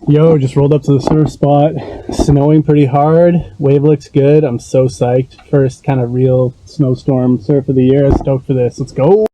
Yo, just rolled up to the surf spot. Snowing pretty hard. Wave looks good. I'm so psyched. First kind of real snowstorm surf of the year. Stoked for this. Let's go.